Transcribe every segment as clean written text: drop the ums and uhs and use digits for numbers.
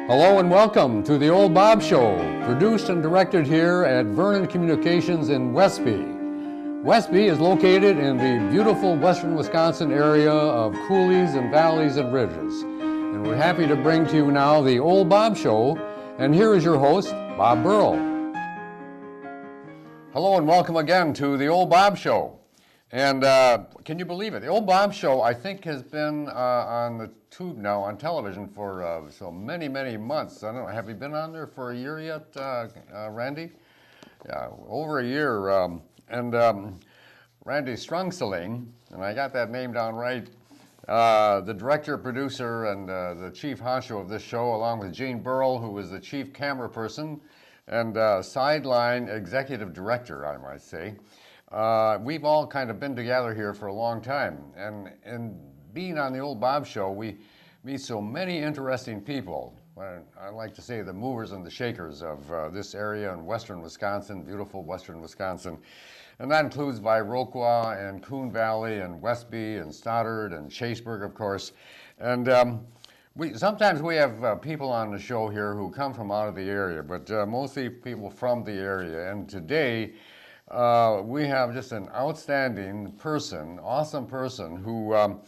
Hello and welcome to the Old Bob Show, produced and directed here at Vernon Communications in Westby. Westby is located in the beautiful western Wisconsin area of coulees and valleys and ridges. And we're happy to bring to you now the Old Bob Show, and here is your host, Bob Burrow. Hello and welcome again to the Old Bob Show. And can you believe it? The Old Bob Show, I think, has been on the tube now, on television for so many, many months. I don't know, have you been on there for a year yet, Randy? Yeah, over a year. Randy Strungseling, and I got that name down right, the director, producer, and the chief honcho of this show, along with Gene Burrell, who was the chief camera person and sideline executive director, I might say. We've all kind of been together here for a long time, and being on the Old Bob Show, we meet so many interesting people. I like to say the movers and the shakers of this area in western Wisconsin, beautiful western Wisconsin. And that includes Viroqua and Coon Valley and Westby and Stoddard and Chaseburg, of course. And sometimes we have people on the show here who come from out of the area, but mostly people from the area. And today, we have just an outstanding person, awesome person, who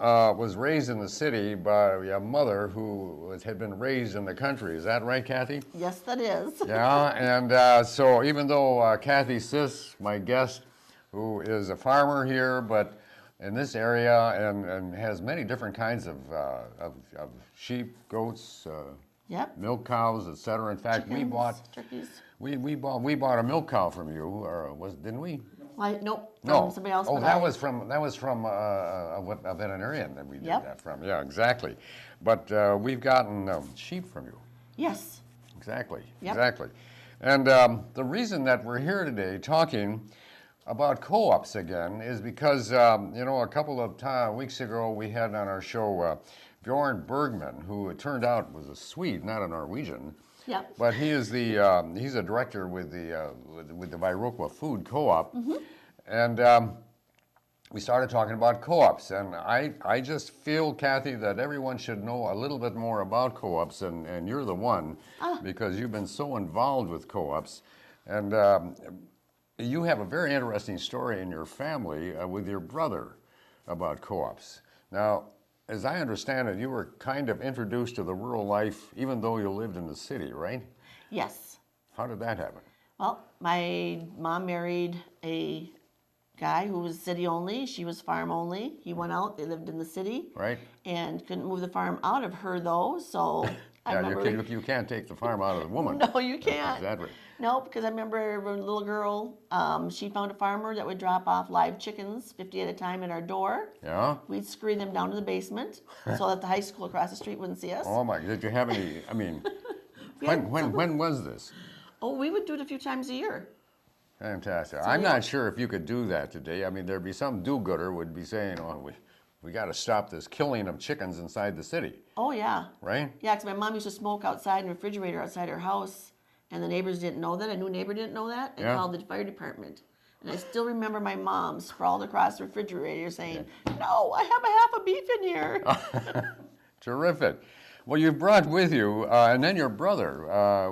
was raised in the city by a mother who had been raised in the country. Is that right, Cathy? Yes, that is. Yeah, and so even though Cathy Sis, my guest, who is a farmer here, but in this area and has many different kinds of sheep, goats, Yep. milk cows, etc. In fact, Chickens, turkeys. we bought a milk cow from you, or didn't we? Nope. No. Somebody else. Oh, that was from a veterinarian that we did that from. Yeah, exactly. But we've gotten sheep from you. Yes. Exactly. Yep. Exactly. And the reason that we're here today talking about co-ops again is because a couple of weeks ago we had on our show Bjorn Bergman, who it turned out was a Swede, not a Norwegian. Yep. But he is he's a director with the Viroqua Food Co-op, and we started talking about co-ops. And I just feel, Cathy, that everyone should know a little bit more about co-ops, and you're the one because you've been so involved with co-ops, and you have a very interesting story in your family with your brother about co-ops. Now, as I understand it, you were kind of introduced to the rural life even though you lived in the city, right? Yes. How did that happen? Well, my mom married a guy who was city only. She was farm only. He went out. They lived in the city. Right. And couldn't move the farm out of her, though. So I remember. You can't take the farm out of the woman. No, you can't. Exactly. No, because I remember when a little girl, she found a farmer that would drop off live chickens, 50 at a time, at our door. Yeah? We'd scurry them down to the basement so that the high school across the street wouldn't see us. Oh my, did you have any, when was this? Oh, we would do it a few times a year. Fantastic. So, I'm not sure if you could do that today. I mean, there'd be some do-gooder would be saying, oh, we got to stop this killing of chickens inside the city. Oh, yeah. Right? Yeah, because my mom used to smoke outside in the refrigerator outside her house, and the neighbors didn't know that. A new neighbor didn't know that, and called the fire department. And I still remember my mom sprawled across the refrigerator saying, no, I have a half a beef in here. Terrific. Well, you've brought with you, and then your brother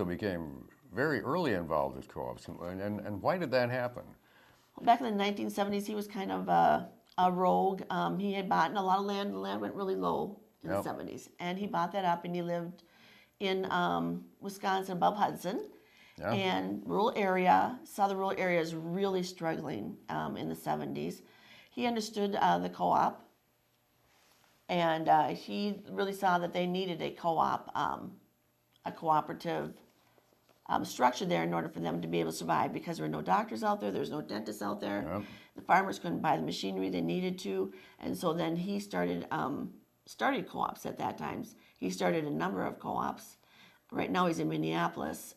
became very early involved with co-ops. And why did that happen? Back in the 1970s, he was kind of a rogue. He had bought a lot of land. The land went really low in the 70s. And he bought that up, and he lived in Wisconsin above Hudson. Yeah. And rural area, saw the rural areas really struggling in the 70s. He understood the co-op, and he really saw that they needed a co-op, a cooperative structure there in order for them to be able to survive, because there were no doctors out there, there's no dentists out there. Yep. The farmers couldn't buy the machinery they needed to, and so then he started co-ops at that time. He started a number of co-ops. Right now he's in Minneapolis.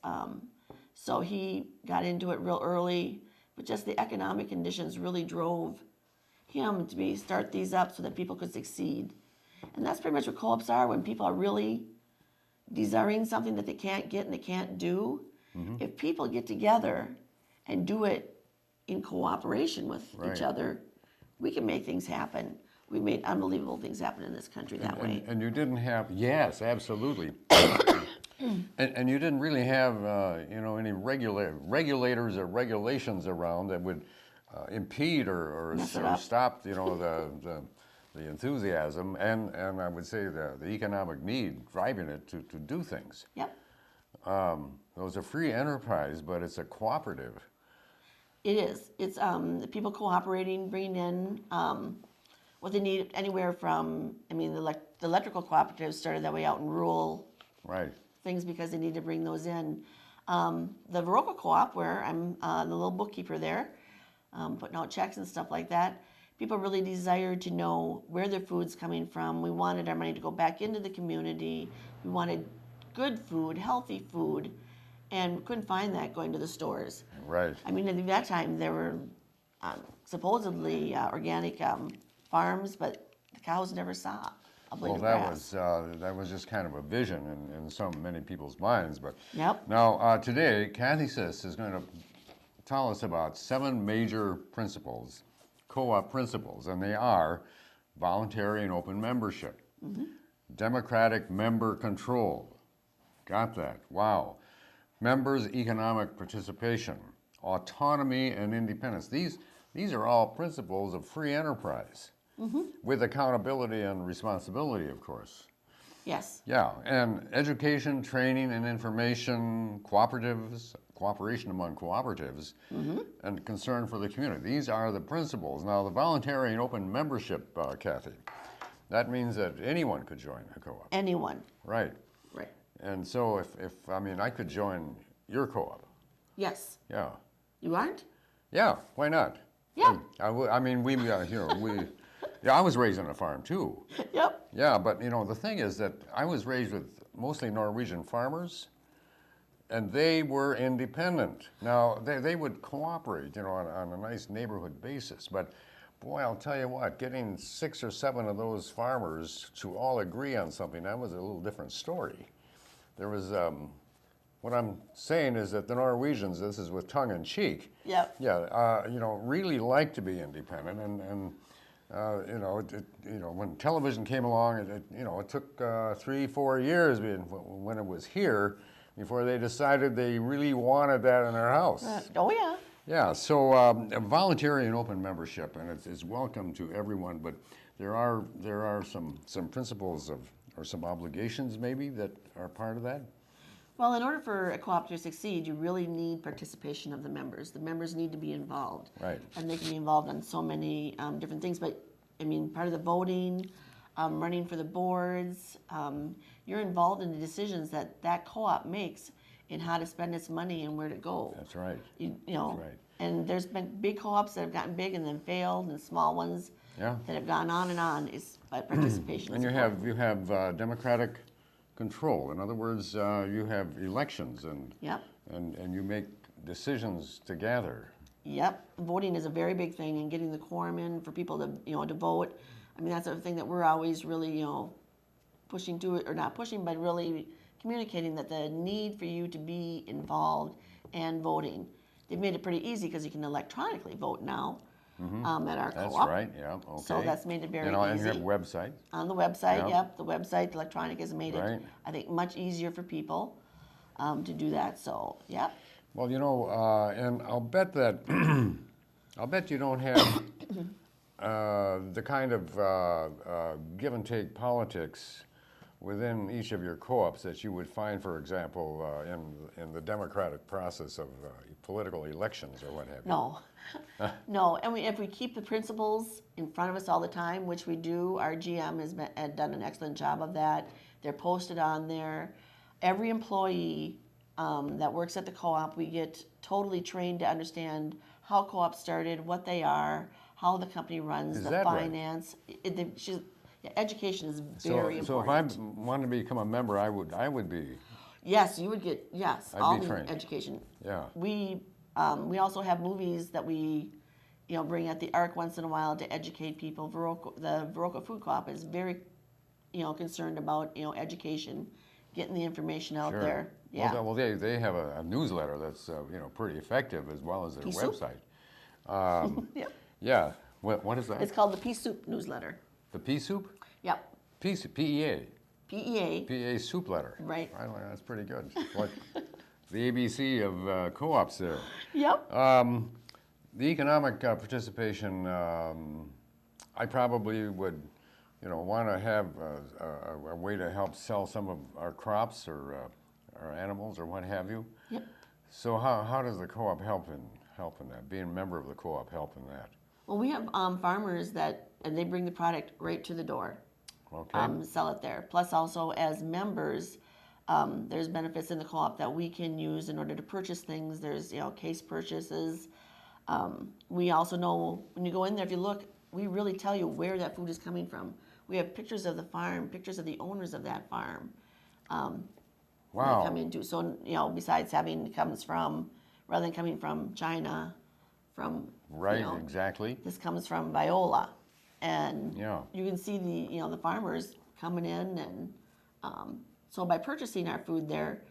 So he got into it real early, but just the economic conditions really drove him to start these up so that people could succeed. And that's pretty much what co-ops are, when people are really desiring something that they can't get and they can't do. Mm-hmm. If people get together and do it in cooperation with each other, we can make things happen. we made unbelievable things happen in this country that way. And you didn't have, yes, absolutely. And you didn't really have, you know, any regulators or regulations around that would impede or Mess it up. stop, you know, the enthusiasm and I would say the economic need driving it to do things. Yep. It was a free enterprise, but it's a cooperative. It is. It's the people cooperating, bringing in what they need anywhere from, I mean, the electrical cooperatives started that way out in rural Right. things because they need to bring those in. The Viroqua Co-op, where I'm the little bookkeeper there, putting out checks and stuff like that, people really desired to know where their food's coming from. We wanted our money to go back into the community. We wanted good food, healthy food, and we couldn't find that going to the stores. Right. I mean, at that time, there were supposedly organic farms, but the cows never saw a blade Well, of grass. that was just kind of a vision in many people's minds. But Yep. now today, Cathy Sis is going to tell us about 7 major principles, co-op principles, and they are voluntary and open membership, democratic member control. Got that? Wow. Members' economic participation, autonomy and independence. These are all principles of free enterprise, with accountability and responsibility, of course. Yes. Yeah, and education, training, and information, cooperation among cooperatives, and concern for the community. These are the principles. Now, the voluntary and open membership, Cathy, that means that anyone could join a co-op. Anyone. Right. Right. And so if I mean, I could join your co-op. Yes. Yeah. You aren't? Yeah, why not? Yeah. I mean, we, you know, yeah, I was raised on a farm too. Yep. Yeah, but you know, the thing is that I was raised with mostly Norwegian farmers, and they were independent. Now, they would cooperate, you know, on a nice neighborhood basis, but boy, I'll tell you what, getting 6 or 7 of those farmers to all agree on something, that was a little different story. There was, what I'm saying is that the Norwegians, this is with tongue in cheek, Yep. yeah, you know, really like to be independent, and you know, when television came along, you know, it took 3-4 years when it was here before they decided they really wanted that in their house. Oh, yeah. Yeah, so voluntary and open membership, and it's welcome to everyone, but there are some principles or some obligations maybe that are part of that. Well, in order for a co-op to succeed, you really need participation of the members. The members need to be involved. Right. And they can be involved on so many different things. But, I mean, part of the voting, running for the boards, you're involved in the decisions that co-op makes in how to spend its money and where to go. That's right. You know, That's right. and there's been big co-ops that have gotten big and then failed, and small ones Yeah. that have gone on and on. Is participation. And is you have democratic control. In other words, you have elections Yep. and you make decisions together. Yep, voting is a very big thing, and getting the quorum in for people to vote. I mean, that's a thing that we're always really pushing to it, or not pushing, but really communicating that the need for you to be involved and voting. They've made it pretty easy because you can electronically vote now at our That's co-op. right. Yeah. Okay. So that's made it very and easy. you have a website. On the website, Yeah. yep, the website, electronic has made Right. it, I think, much easier for people to do that. So, yep. Well, you know, and I'll bet that I'll bet you don't have the kind of give and take politics within each of your co-ops that you would find, for example, in the democratic process of political elections or what have you. No, no. And if we keep the principles in front of us all the time, which we do, our GM had done an excellent job of that. They're posted on there. Every employee that works at the co-op, we get totally trained to understand how co-op started, what they are, how the company runs, Is the that right? finance. Education is very important. So if I wanted to become a member, I would be. Yes, you would get, yes, I'd all be the trained. education. Yeah. We also have movies that we bring at the Ark once in a while to educate people. The Viroqua Food Co-op is very concerned about education, getting the information out Sure. there. Yeah. Well, they have a newsletter that's pretty effective, as well as their Pea soup? website. Yep. Yeah. What is that? It's called the Pea Soup newsletter. The pea soup? Yep, PEA. PEA. PEA soup letter. Right. That's pretty good. Like the ABC of co-ops there. Yep. The economic participation, I probably would, want to have a way to help sell some of our crops or our animals or what have you. Yep. So how does the co-op help in that? Being a member of the co-op help in that? Well, we have farmers and they bring the product right to the door. Okay. Sell it there. Plus, also as members, there's benefits in the co-op that we can use in order to purchase things. There's case purchases. We also know when you go in there, if you look, we really tell you where that food is coming from. We have pictures of the farm, pictures of the owners of that farm. Wow. They come into. So besides having comes from, rather than coming from China, from Right. Exactly. this comes from Viola, and Yeah. you can see the farmers coming in, and so by purchasing our food there,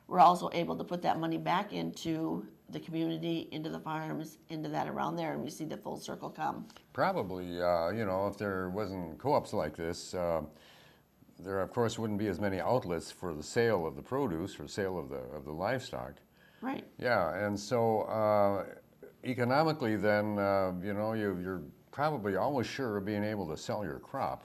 we're also able to put that money back into the community, into the farms, into that around there, and we see the full circle come. Probably, if there wasn't co-ops like this, there of course wouldn't be as many outlets for the sale of the produce or sale of the livestock. Right. Yeah, and so economically, then you're probably always sure of being able to sell your crop,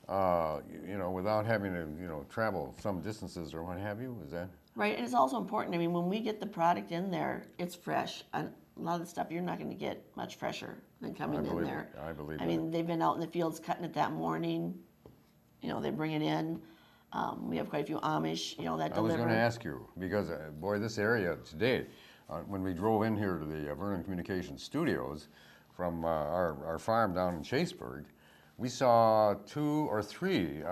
without having to travel some distances or what have you. Is that? Right, and it's also important. I mean, when we get the product in there, it's fresh. And a lot of the stuff you're not going to get much fresher than coming in there. I believe I mean, they've been out in the fields cutting it that morning. They bring it in. We have quite a few Amish, that deliver. I was going to ask you, because boy, this area today, when we drove in here to the Vernon Communications Studios from our farm down in Chaseburg, we saw 2 or 3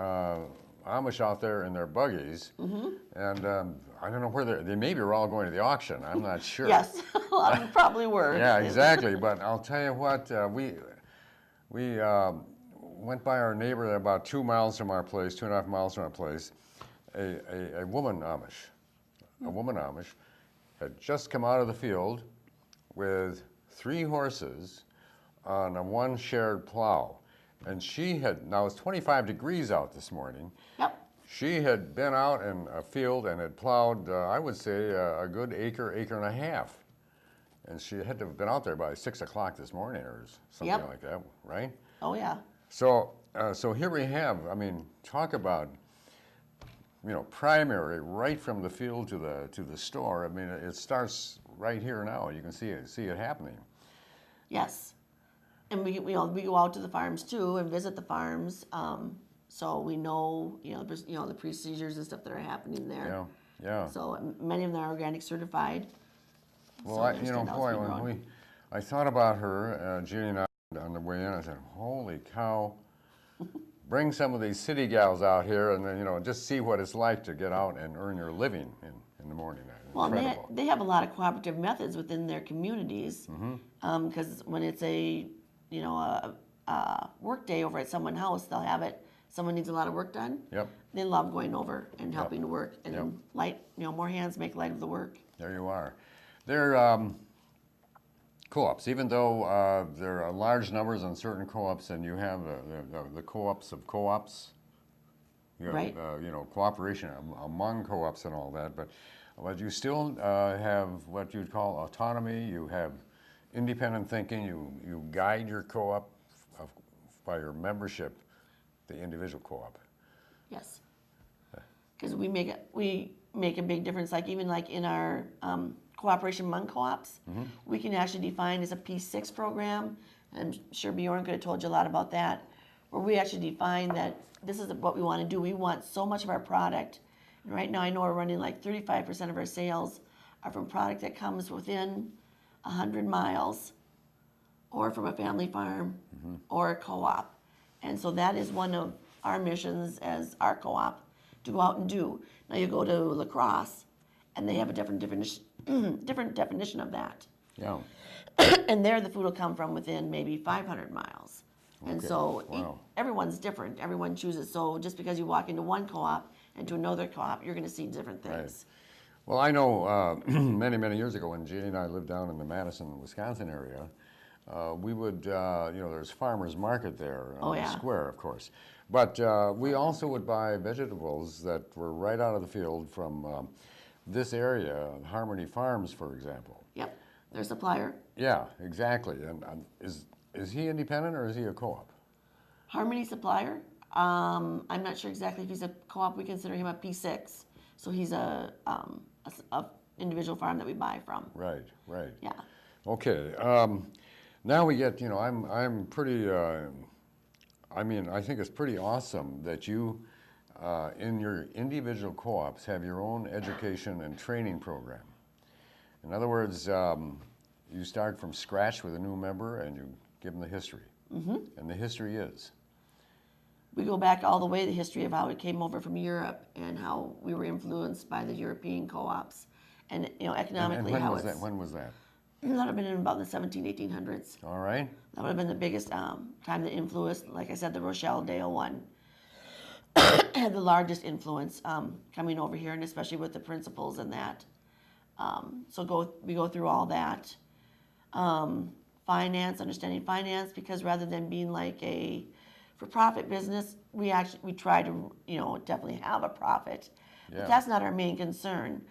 Amish out there in their buggies, and I don't know where they maybe were all going to the auction. I'm not sure. Yes, a lot of them probably were. Yeah, exactly. But I'll tell you what, we went by our neighbor about 2 miles from our place, 2.5 miles from our place. A woman Amish had just come out of the field with 3 horses on a 1 shared plow. And now it's 25 degrees out this morning. Yep. She had been out in a field and had plowed, I would say, a good acre and a half. And she had to have been out there by 6 o'clock this morning or something like that, right? Oh, yeah. So here we have, I mean, talk about, primary right from the field to the store. I mean, it starts right here now. You can see it happening. Yes. And we go out to the farms too and visit the farms, so we know the procedures and stuff that are happening there. Yeah. So many of them are organic certified. Well, so I thought about her, Jeannie and I, on the way in. I said, "Holy cow! Bring some of these city gals out here, and then just see what it's like to get out and earn your living in the morning." Well, they have a lot of cooperative methods within their communities, because when it's a work day over at someone's house, they'll have it. Someone needs a lot of work done. Yep. They love going over and helping to work, and more hands make light of the work. There you are. They're co-ops, even though there are large numbers on certain co-ops, and you have the co-ops of co-ops. You have, Right. Cooperation among co-ops and all that, but you still have what you'd call autonomy. You have independent thinking. You guide your co-op by your membership, the individual co-op. Yes, because we make a big difference. Like even like in our cooperation among co-ops, we can actually define as a P6 program. I'm sure Bjorn could have told you a lot about that, where we actually define that this is what we want to do. We want so much of our product, and right now I know we're running like 35% of our sales are from product that comes within 100 miles, or from a family farm, or a co-op. And so that is one of our missions as our co-op, to go out and do. Now you go to La Crosse, and they have a different definition of that. Yeah. And there the food will come from within maybe 500 miles. And Okay. so Wow. everyone's different. Everyone chooses. So just because you walk into one co-op and to another co-op, you're going to see different things. Well, I know many years ago when Jeannie and I lived down in the Madison, Wisconsin area, we would, there's farmers market there Oh, on the yeah. square, of course. But we also would buy vegetables that were right out of the field from this area, Harmony Farms, for example. Yep, their supplier. Yeah, exactly. And is he independent or is he a co-op? Harmony Supplier. I'm not sure exactly if he's a co-op. We consider him a P6, so he's a individual farm that we buy from. Right, right. Yeah. Okay. Now we get, I'm pretty. I think it's pretty awesome that you, in your individual co-ops, have your own education and training program. In other words, you start from scratch with a new member and you give them the history. Mm-hmm. And the history is. We go back all the way to the history of how it came over from Europe and how we were influenced by the European co-ops, and economically and how was that? When was that? That would have been in about the 1800s. All right. That would have been the biggest time that influenced, like I said, the Rochelle Dale one had the largest influence coming over here, and especially with the principles and that. We go through all that. Finance, understanding finance, because rather than being like a for-profit business, we try to definitely have a profit, Yeah. but that's not our main concern.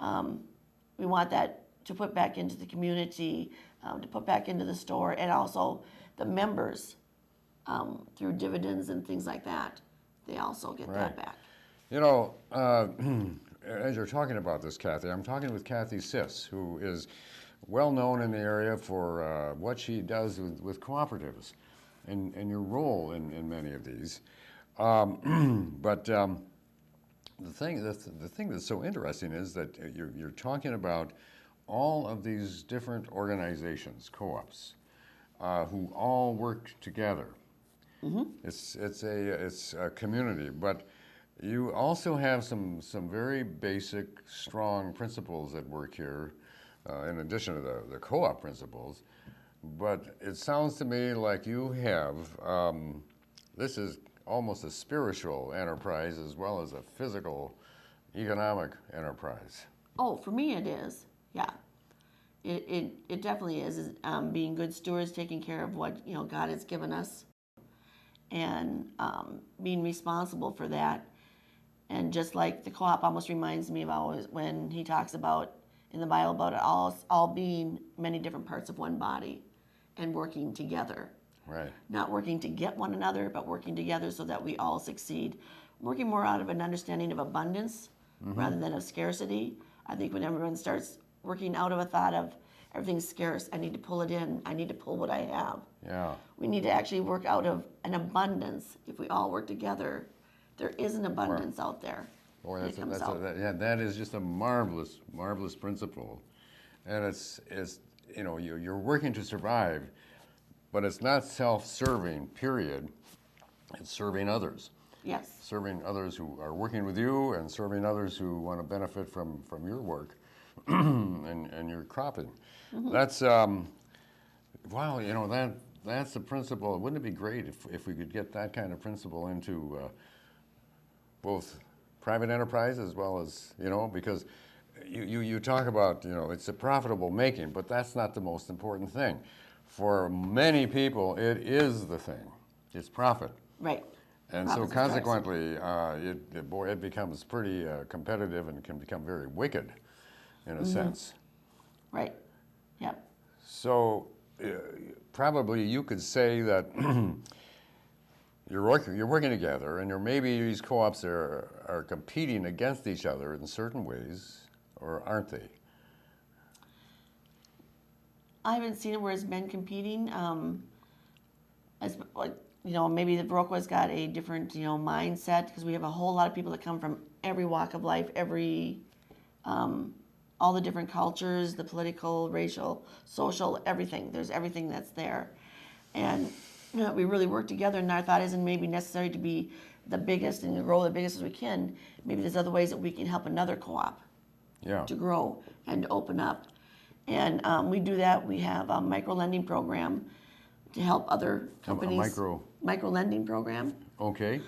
We want that to put back into the community, to put back into the store, and also the members through dividends and things like that. They also get that back. As you're talking about this, Cathy, I'm talking with Cathy Sis, who is well known in the area for what she does with cooperatives and your role in many of these. But the thing that's so interesting is that you're talking about all of these different organizations, co-ops, who all work together. Mm-hmm. It's a community, but you also have some very basic, strong principles at work here, in addition to the co-op principles. But it sounds to me like you have, this is almost a spiritual enterprise as well as a physical, economic enterprise. Oh, for me it is, yeah. It definitely is being good stewards, taking care of what God has given us, and being responsible for that. And just like the co-op almost reminds me of always when he talks about in the Bible about it all being many different parts of one body and working together. Right. Not working to get one another, but working together so that we all succeed. Working more out of an understanding of abundance rather than of scarcity. I think when everyone starts working out of a thought of everything's scarce, I need to pull it in, I need to pull what I have. Yeah. We need to actually work out of an abundance. If we all work together, there is an abundance out there. Boy, that is just a marvelous, marvelous principle. And it's you're working to survive, but it's not self-serving, period. It's serving others. Yes. Serving others who are working with you and serving others who want to benefit from your work and your cropping. Mm-hmm. That's, that's the principle. Wouldn't it be great if we could get that kind of principle into both private enterprise as well as, because you talk about, it's a profitable making, but that's not the most important thing. For many people, it is the thing. It's profit. Right. And so consequently, it becomes pretty competitive and can become very wicked in a sense. Right. Yep. So probably you could say that you're working together, and maybe these co-ops are competing against each other in certain ways, or aren't they? I haven't seen it where it's been competing. Maybe the Viroqua's got a different, mindset, because we have a whole lot of people that come from every walk of life, all the different cultures, the political, racial, social, everything. There's everything that's there. And we really work together, and our thought isn't maybe necessary to be the biggest and grow the biggest as we can. Maybe there's other ways that we can help another co-op to grow and to open up. And we do that. We have a micro-lending program to help other companies. Micro-lending program. Okay.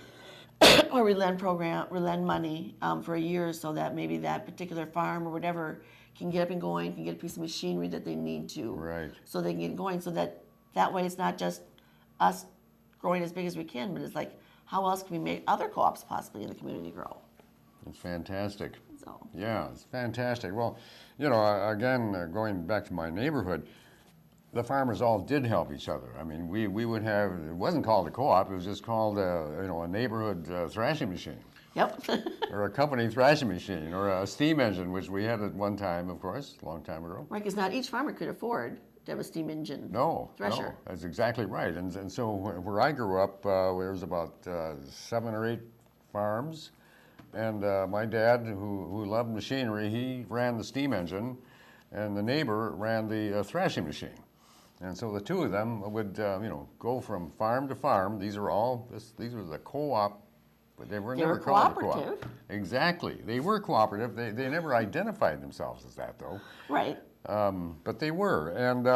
Or we lend money for a year so that maybe that particular farm or whatever can get up and going, can get a piece of machinery that they need to. Right. So they can get going, so that That way it's not just us growing as big as we can, but it's like, how else can we make other co-ops possibly in the community grow? It's fantastic. So, Yeah, it's fantastic. Well, again, going back to my neighborhood, the farmers all did help each other. I mean, we would have, it wasn't called a co-op, it was just called a neighborhood thrashing machine. yep. Or a company thrashing machine, or a steam engine, which we had at one time, of course, a long time ago. Right, because not each farmer could afford to have a steam engine thresher. No, that's exactly right. And so where I grew up, there was about 7 or 8 farms, and my dad, who loved machinery, he ran the steam engine, and the neighbor ran the thrashing machine. And so the two of them would, go from farm to farm. These were the co-op, but they were never called a co-op. cooperative. Exactly, they were cooperative. They never identified themselves as that, though. Right. But they were, and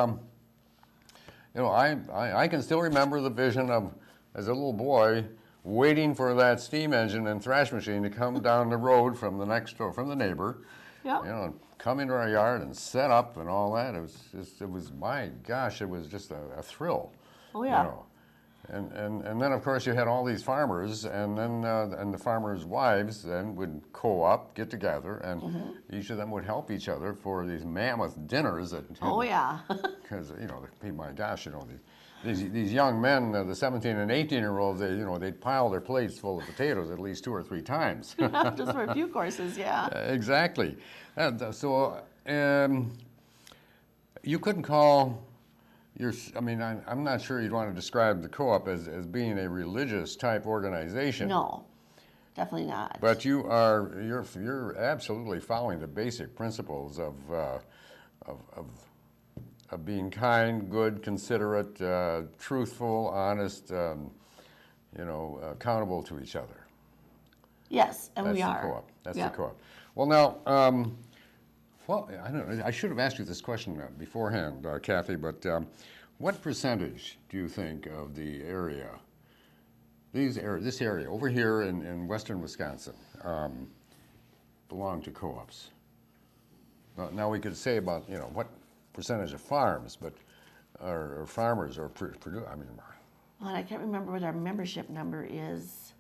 I can still remember the vision of, as a little boy, waiting for that steam engine and thrash machine to come down the road from the next door, from the neighbor. Yeah. Come into our yard and set up and all that. It was my gosh, it was just a thrill. Oh yeah. And then of course you had all these farmers, and then and the farmers' wives then would co-op, get together, and each of them would help each other for these mammoth dinners. Oh yeah. Because my gosh, these young men, the 17 and 18-year-olds, they'd pile their plates full of potatoes at least 2 or 3 times. Just for a few courses, yeah. Exactly. And so you couldn't call I'm not sure you'd want to describe the co-op as being a religious type organization. No, definitely not. But you're absolutely following the basic principles of being kind, good, considerate, truthful, honest, accountable to each other. Yes, and That's we the are. co-op. That's Yep. the co-op. Well, now, I don't know. I should have asked you this question beforehand, Cathy. But what percentage do you think of the area, this area over here in western Wisconsin, belong to co-ops? Now we could say about what percentage of farms, but or farmers or Well, and I can't remember what our membership number is.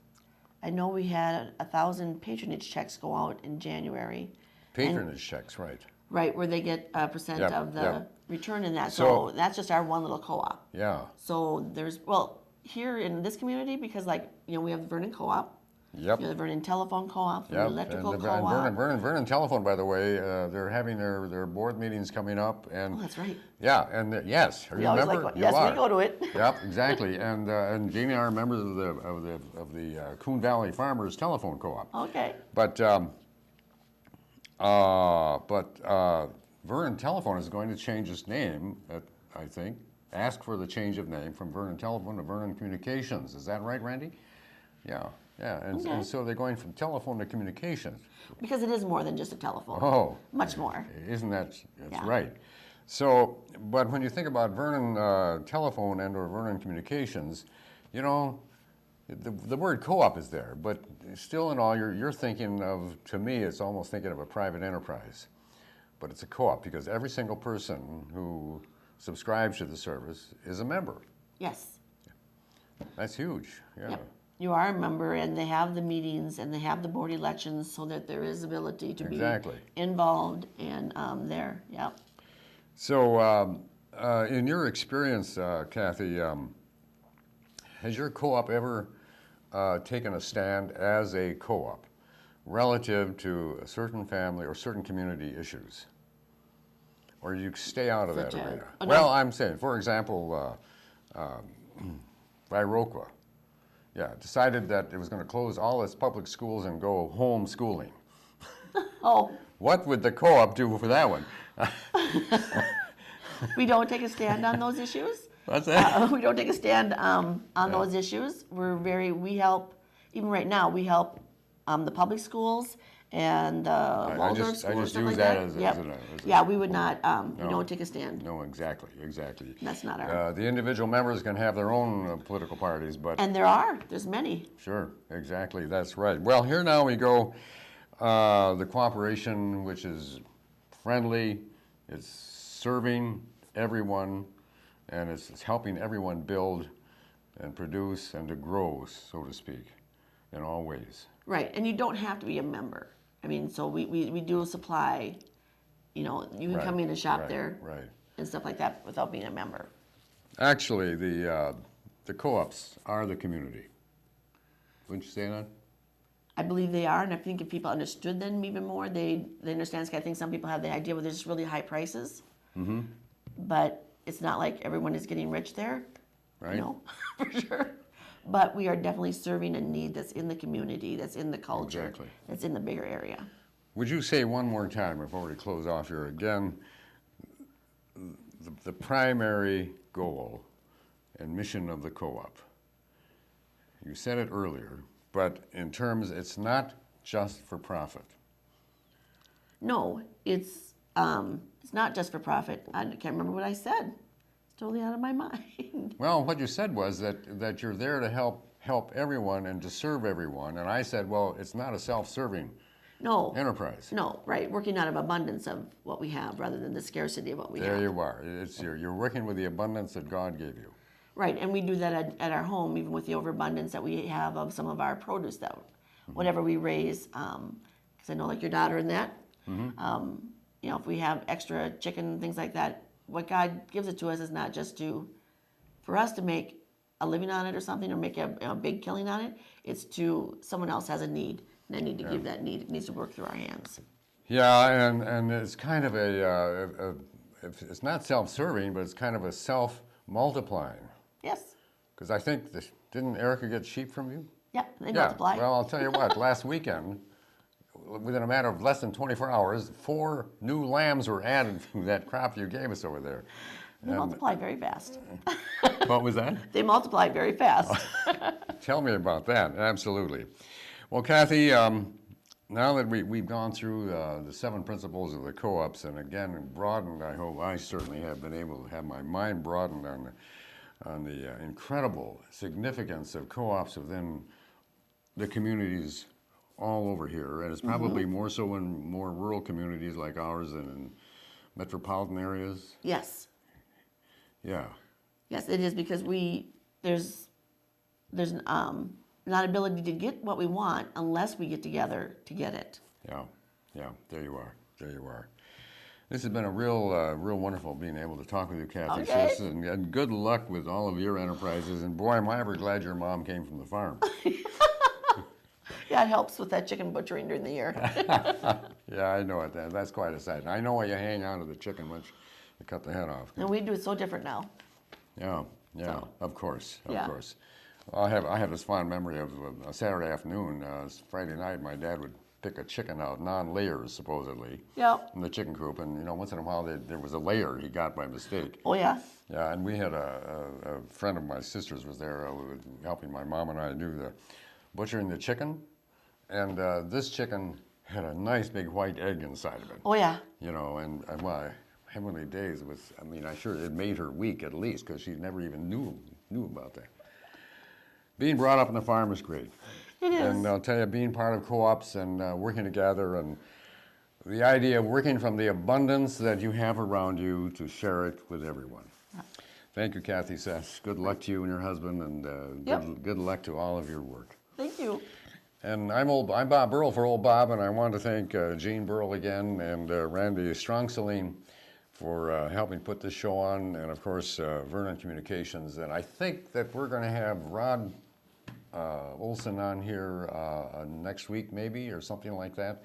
I know we had 1,000 patronage checks go out in January. patronage checks, right? Right, where they get a percent Yep, of the yep. return in that. So- So that's just our one little co-op. Yeah. So here in this community, because we have the Vernon Co-op, Yep. the Vernon Telephone Co-op, the Yep. Electrical and Co-op. Vernon Telephone, by the way, they're having their board meetings coming up, and Oh, that's right. yeah, yes, We always remember? like, You yes, are. we go to it. Yep, exactly. And Jamie and I are members of the Coon Valley Farmers Telephone Co-op. Okay. But Vernon Telephone is going to change its name, I think. Ask for the change of name from Vernon Telephone to Vernon Communications. Is that right, Randy? Yeah. And Okay. so they're going from telephone to communications. Because it is more than just a telephone. Oh. Much more. Isn't that's Yeah. right. So, but when you think about Vernon Telephone and or Vernon Communications, the word co-op is there, but still in all, you're thinking of, to me, it's almost thinking of a private enterprise. But it's a co-op because every single person who subscribes to the service is a member. Yes. That's huge, yeah. Yep. You are a member, and they have the meetings, and they have the board elections, so that there is ability to Exactly. be involved and there. Yep. So, in your experience, Cathy, has your co-op ever taken a stand as a co-op relative to a certain family or certain community issues? Or you stay out of that Such a- arena? oh, no. Well, I'm saying, for example, Viroqua, decided that it was going to close all its public schools and go homeschooling. Oh, What would the co-op do for that one? we don't take a stand on those issues. What's that? We don't take a stand on those issues. We help, even right now, we help the public schools and Waldorf schools. I just stuff use like that that. as Yep. a Yeah, we would not, we don't take a stand. No, exactly. That's not our, The individual members can have their own political parties, but and there's many. sure, exactly, that's right. Well, here now we go, the cooperation, which is friendly, it's serving everyone, and it's helping everyone build and produce and to grow, so to speak, in all ways. Right, and you don't have to be a member. I mean, so we do supply, you can come in and shop there Right. and stuff like that without being a member. Actually, the co-ops are the community. Wouldn't you say that? I believe they are, and I think if people understood them even more, they understand. I think some people have the idea where there's just really high prices, but it's not like everyone is getting rich there, Right. For sure. But we are definitely serving a need that's in the community, that's in the culture, Exactly. that's in the bigger area. Would you say one more time before we close off here again, the primary goal and mission of the co-op? You said it earlier, but in terms, it's not just for profit. No, it's not just for profit. I can't remember what I said. It's totally out of my mind. Well, what you said was that you're there to help everyone and to serve everyone, and I said, well, it's not a self-serving No. enterprise. No, right. Working out of abundance of what we have rather than the scarcity of what we have. There you are. You're working with the abundance that God gave you. Right, and we do that at our home, even with the overabundance that we have of some of our produce, that whatever we raise, because I know like your daughter and that, if we have extra chicken and things like that, what God gives it to us is not just for us to make a living on it or something, or make a big killing on it. It's to someone else has a need, and I need to give that need. It needs to work through our hands. Yeah, and it's kind of it's not self-serving, but it's kind of a self-multiplying. Yes. Because I think, didn't Erica get sheep from you? Yeah, they multiply. Well, I'll tell you what, last weekend, within a matter of less than 24 hours, 4 new lambs were added to that crop you gave us over there. They multiply very fast. What was that? They multiply very fast. Tell me about that, absolutely. Well, Cathy, now that we've gone through the 7 principles of the co-ops, and again, broadened, I hope I certainly have been able to have my mind broadened on the incredible significance of co-ops within the communities all over here, and it's probably more so in more rural communities like ours than in metropolitan areas. Yes. Yeah. Yes, it is, because there's not ability to get what we want unless we get together to get it. Yeah, there you are. This has been a real wonderful being able to talk with you, Cathy. Okay. Sis, and good luck with all of your enterprises. And boy, am I ever glad your mom came from the farm. Yeah, it helps with that chicken butchering during the year. Yeah, I know it. That's quite a sight. I know why you hang on to the chicken once you cut the head off. And we do it so different now. Yeah, So, of course. yeah. I have this fond memory of a Saturday afternoon, Friday night, my dad would pick a chicken out, non-layers supposedly, Yep. in the chicken coop, and once in a while there was a layer he got by mistake. Oh, yeah. Yeah, and we had a friend of my sister's was there helping my mom and I do the butchering the chicken, and this chicken had a nice big white egg inside of it. Oh, yeah. And well, heavenly days I'm sure it made her weak at least, because she never even knew about that. Being brought up on the farm is great. It is. And I'll tell you, being part of co-ops and working together, and the idea of working from the abundance that you have around you to share it with everyone. Thank you, Cathy Sis. Good luck to you and your husband, and good luck to all of your work. Thank you. And I'm Bob Burrell for Old Bob, and I want to thank Gene Burrell again and Randy Strong-Celine for helping put this show on, and of course Vernon Communications. And I think that we're going to have Rod Olson on here next week maybe, or something like that.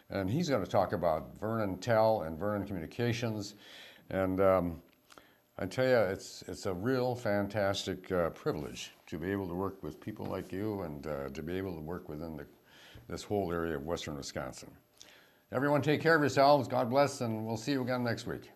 And he's going to talk about Vernon Tel and Vernon Communications. And I tell you, it's a real fantastic privilege to be able to work with people like you, and to be able to work within this whole area of western Wisconsin. Everyone take care of yourselves. God bless, and we'll see you again next week.